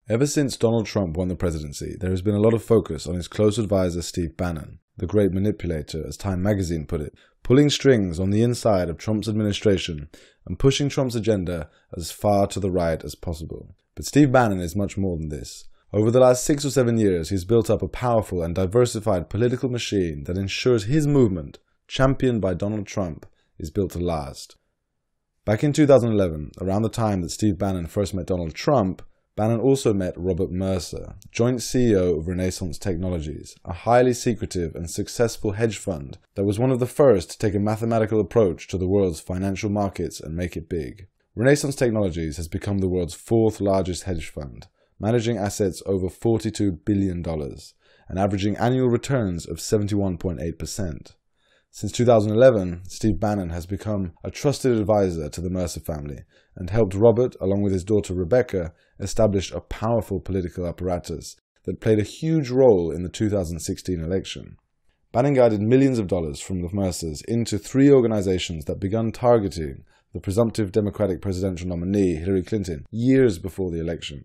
Ever since Donald Trump won the presidency, there has been a lot of focus on his close advisor Steve Bannon, the great manipulator, as Time magazine put it, pulling strings on the inside of Trump's administration and pushing Trump's agenda as far to the right as possible. But Steve Bannon is much more than this. Over the last 6 or 7 years, he's built up a powerful and diversified political machine that ensures his movement, championed by Donald Trump, is built to last. Back in 2011, around the time that Steve Bannon first met Donald Trump, Bannon also met Robert Mercer, joint CEO of Renaissance Technologies, a highly secretive and successful hedge fund that was one of the first to take a mathematical approach to the world's financial markets and make it big. Renaissance Technologies has become the world's 4th largest hedge fund, managing assets over $42 billion and averaging annual returns of 71.8%. Since 2011, Steve Bannon has become a trusted advisor to the Mercer family and helped Robert, along with his daughter Rebecca, establish a powerful political apparatus that played a huge role in the 2016 election. Bannon guided millions of dollars from the Mercers into 3 organizations that began targeting the presumptive Democratic presidential nominee Hillary Clinton years before the election.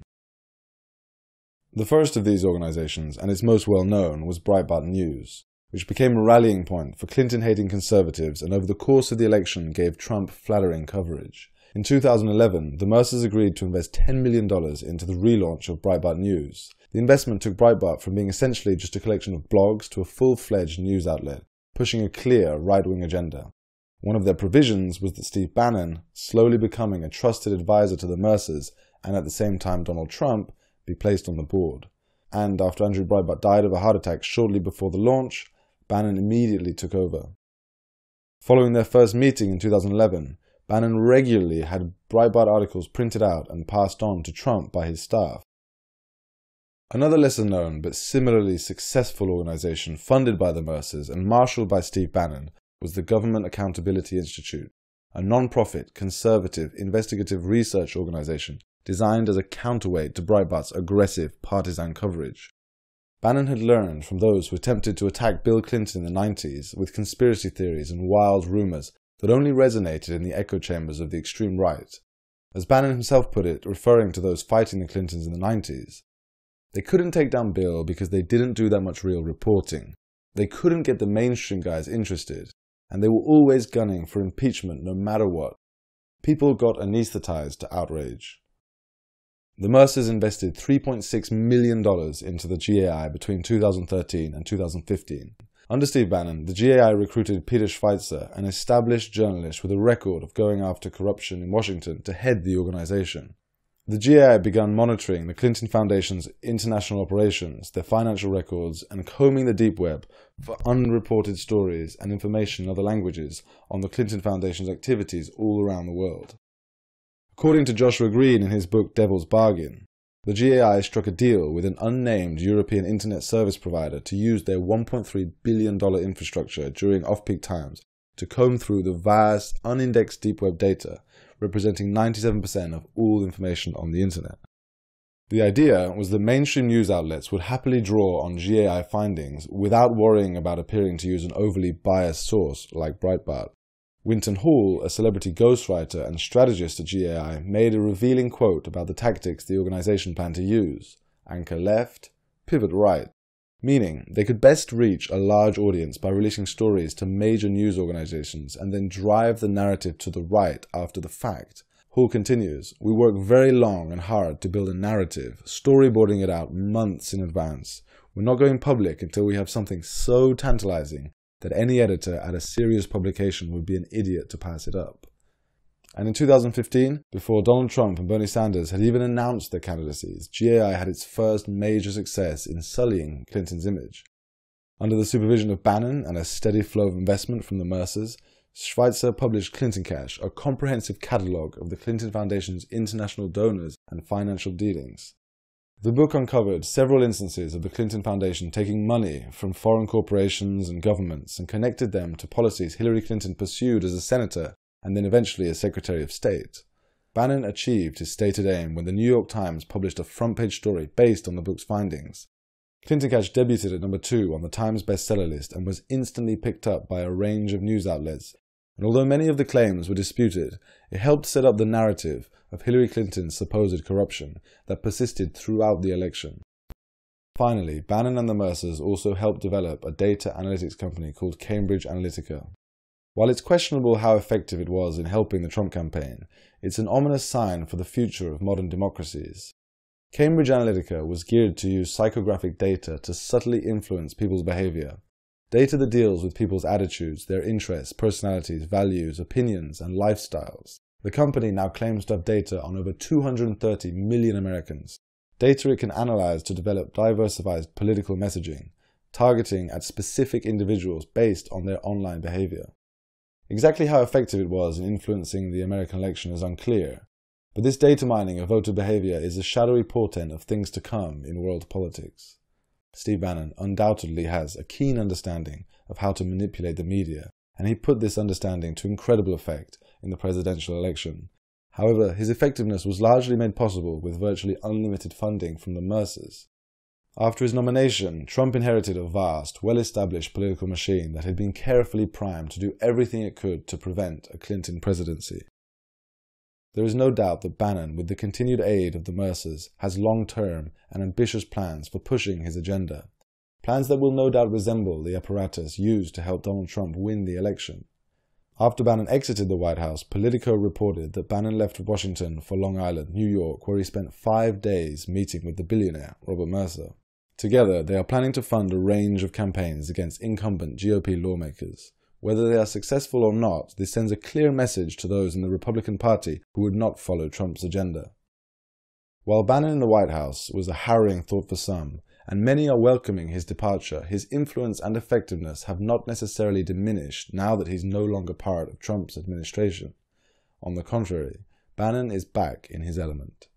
The first of these organizations, and its most well-known, was Breitbart News, which became a rallying point for Clinton-hating conservatives and over the course of the election gave Trump flattering coverage. In 2011, the Mercers agreed to invest $10 million into the relaunch of Breitbart News. The investment took Breitbart from being essentially just a collection of blogs to a full-fledged news outlet, pushing a clear right-wing agenda. One of their provisions was that Steve Bannon, slowly becoming a trusted advisor to the Mercers, and at the same time Donald Trump, be placed on the board. And after Andrew Breitbart died of a heart attack shortly before the launch, Bannon immediately took over. Following their first meeting in 2011, Bannon regularly had Breitbart articles printed out and passed on to Trump by his staff. Another lesser-known but similarly successful organization funded by the Mercers and marshaled by Steve Bannon was the Government Accountability Institute, a non-profit, conservative, investigative research organization designed as a counterweight to Breitbart's aggressive partisan coverage. Bannon had learned from those who attempted to attack Bill Clinton in the 90s with conspiracy theories and wild rumors that only resonated in the echo chambers of the extreme right. As Bannon himself put it, referring to those fighting the Clintons in the 90s, they couldn't take down Bill because they didn't do that much real reporting. They couldn't get the mainstream guys interested, and they were always gunning for impeachment no matter what. People got anesthetized to outrage. The Mercers invested $3.6 million into the GAI between 2013 and 2015. Under Steve Bannon, the GAI recruited Peter Schweitzer, an established journalist with a record of going after corruption in Washington, to head the organization. The GAI began monitoring the Clinton Foundation's international operations, their financial records, and combing the deep web for unreported stories and information in other languages on the Clinton Foundation's activities all around the world. According to Joshua Green in his book Devil's Bargain, the GAI struck a deal with an unnamed European internet service provider to use their $1.3 billion infrastructure during off-peak times to comb through the vast, unindexed deep web data, representing 97% of all information on the internet. The idea was that mainstream news outlets would happily draw on GAI findings without worrying about appearing to use an overly biased source like Breitbart. Winton Hall, a celebrity ghostwriter and strategist at GAI, made a revealing quote about the tactics the organization planned to use: anchor left, pivot right, meaning they could best reach a large audience by releasing stories to major news organizations and then drive the narrative to the right after the fact. Hall continues, "We work very long and hard to build a narrative, storyboarding it out months in advance. We're not going public until we have something so tantalizing that any editor at a serious publication would be an idiot to pass it up." And in 2015, before Donald Trump and Bernie Sanders had even announced their candidacies, GAI had its first major success in sullying Clinton's image. Under the supervision of Bannon and a steady flow of investment from the Mercers, Schweitzer published Clinton Cash, a comprehensive catalogue of the Clinton Foundation's international donors and financial dealings. The book uncovered several instances of the Clinton Foundation taking money from foreign corporations and governments and connected them to policies Hillary Clinton pursued as a senator and then eventually as Secretary of State. Bannon achieved his stated aim when the New York Times published a front-page story based on the book's findings. Clinton Cash debuted at number 2 on the Times bestseller list and was instantly picked up by a range of news outlets, and although many of the claims were disputed, it helped set up the narrative of Hillary Clinton's supposed corruption that persisted throughout the election. Finally, Bannon and the Mercers also helped develop a data analytics company called Cambridge Analytica. While it's questionable how effective it was in helping the Trump campaign, it's an ominous sign for the future of modern democracies. Cambridge Analytica was geared to use psychographic data to subtly influence people's behavior. Data that deals with people's attitudes, their interests, personalities, values, opinions, and lifestyles. The company now claims to have data on over 230 million Americans. Data it can analyze to develop diversified political messaging, targeting at specific individuals based on their online behavior. Exactly how effective it was in influencing the American election is unclear, but this data mining of voter behavior is a shadowy portent of things to come in world politics. Steve Bannon undoubtedly has a keen understanding of how to manipulate the media, and he put this understanding to incredible effect in the presidential election. However, his effectiveness was largely made possible with virtually unlimited funding from the Mercers. After his nomination, Trump inherited a vast, well-established political machine that had been carefully primed to do everything it could to prevent a Clinton presidency. There is no doubt that Bannon, with the continued aid of the Mercers, has long-term and ambitious plans for pushing his agenda. Plans that will no doubt resemble the apparatus used to help Donald Trump win the election. After Bannon exited the White House, Politico reported that Bannon left Washington for Long Island, New York, where he spent 5 days meeting with the billionaire, Robert Mercer. Together, they are planning to fund a range of campaigns against incumbent GOP lawmakers. Whether they are successful or not, this sends a clear message to those in the Republican Party who would not follow Trump's agenda. While Bannon in the White House was a harrowing thought for some, and many are welcoming his departure, his influence and effectiveness have not necessarily diminished now that he's no longer part of Trump's administration. On the contrary, Bannon is back in his element.